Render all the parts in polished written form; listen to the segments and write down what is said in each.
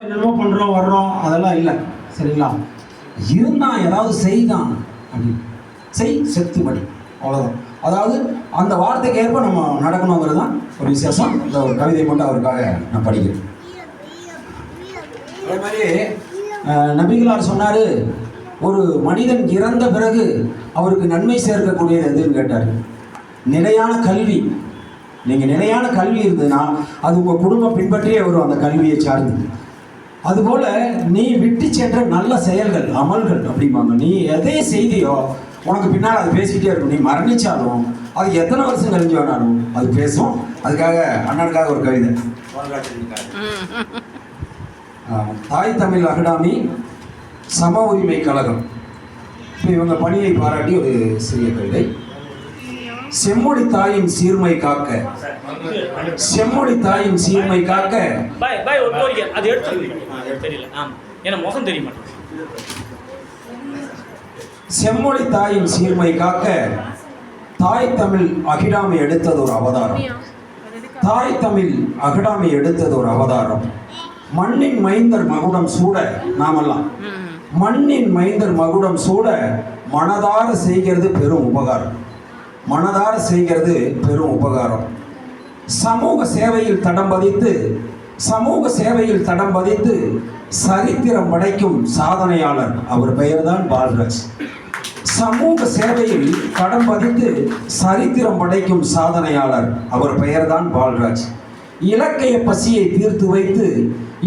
என்னமோ பண்ணுறோம் வர்றோம் அதெல்லாம் இல்லை, சரிங்களா? இருந்தான் ஏதாவது செய்தான் அப்படின்னு, செய் செத்துபடி, அவ்வளோதான். அதாவது அந்த வார்த்தைக்கு ஏற்ப நம்ம நடக்கணுங்கிறது தான் ஒரு விசேஷம். இந்த ஒரு கவிதை மட்டும் அவருக்காக நான் படிக்கிறேன். அதே மாதிரி நபிகளார் சொன்னார், ஒரு மனிதன் இறந்த பிறகு அவருக்கு நன்மை சேர்க்கக்கூடியது எதுன்னு கேட்டார். நிலையான கல்வி. நீங்கள் நிலையான கல்வி இருந்ததுன்னா அது உங்கள் குடும்பம் பின்பற்றியே வரும் அந்த கல்வியை சார்ந்து. அதுபோல் நீ விட்டு சென்ற நல்ல செயல்கள், அமல்கள் அப்படிம்பாங்க. நீ எதை செய்தியோ உனக்கு பின்னால் அது பேசிக்கிட்டே இருக்கும். நீ மரணிச்சாலும் அது எத்தனை வருஷம் கழிஞ்சு வேணாலும் அது பேசும். அதுக்காக அண்ணனுக்காக ஒரு கவிதை. தாய் தமிழ் அகாடமி சம உரிமை கழகம், இப்போ இவங்க பணியை பாராட்டி ஒரு சிறிய கவிதை. செம்மொழி தாயின் சீர்மை காக்க, செம்மொழி தாயின் சீர்மை காக்க. செம்மொழி தாயின் சீர்மை காக்க தாய் தமிழ் அகிடாமை எடுத்தது ஒரு அவதாரம். தாய் தமிழ் அகிடாமை எடுத்தது ஒரு அவதாரம். மண்ணின் மைந்தர் மகுடம் சூட, நாமெல்லாம் மண்ணின் மைந்தர் மகுடம் சூட மனதார செய்கிறது பெரும் உபகாரம். மனதார செய்கிறது பெரும் உபகாரம். சமூக சேவையில் தடம் பதித்து, சமூக சேவையில் தடம் பதித்து சரித்திரம் படைக்கும் சாதனையாளர், அவர் பெயர்தான் பால்ராஜ். சமூக சேவையில் தடம் பதித்து சரித்திரம் படைக்கும் சாதனையாளர், அவர் பெயர்தான் பால்ராஜ். இலக்கிய பசியை தீர்த்து வைத்து,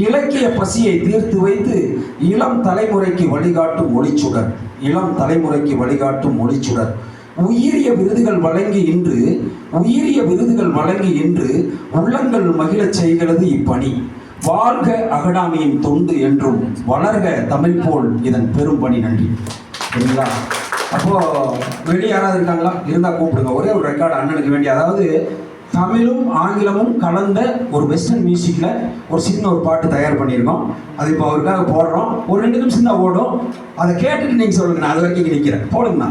இலக்கிய பசியை தீர்த்து வைத்து இளம் தலைமுறைக்கு வழிகாட்டும் ஒளிச்சுடர், இளம் தலைமுறைக்கு வழிகாட்டும் ஒளிச்சுடர். உயரிய விருதுகள் வழங்கி இன்று, உயரிய விருதுகள் வழங்கி இன்று உள்ளங்கள் மகிழச் செய்கிறது இப்பணி. வாழ்க அகாடமியின் தொண்டு என்றும் வளர்க தமிழ் போல் இதன் பெரும் பணி. நன்றி. சரிங்களா? அப்போ வெளியே யாராவது இருக்காங்களா? இருந்தால் கூப்பிடுங்க. ஒரே ஒரு ரெக்கார்டு அண்ணனுக்கு வேண்டி. அதாவது தமிழும் ஆங்கிலமும் கலந்த ஒரு வெஸ்டர்ன் மியூசிக்கில் ஒரு சின்ன ஒரு பாட்டு தயார் பண்ணியிருக்கோம். அது இப்போ அவருக்காக போடுறோம். ஒரு 2 நிமிஷம் தான் ஓடும். அதை கேட்டுட்டு நீங்கள் சொல்லுங்க. நான் அது வரைக்கும் நிற்கிறேன். போடுங்கண்ணா.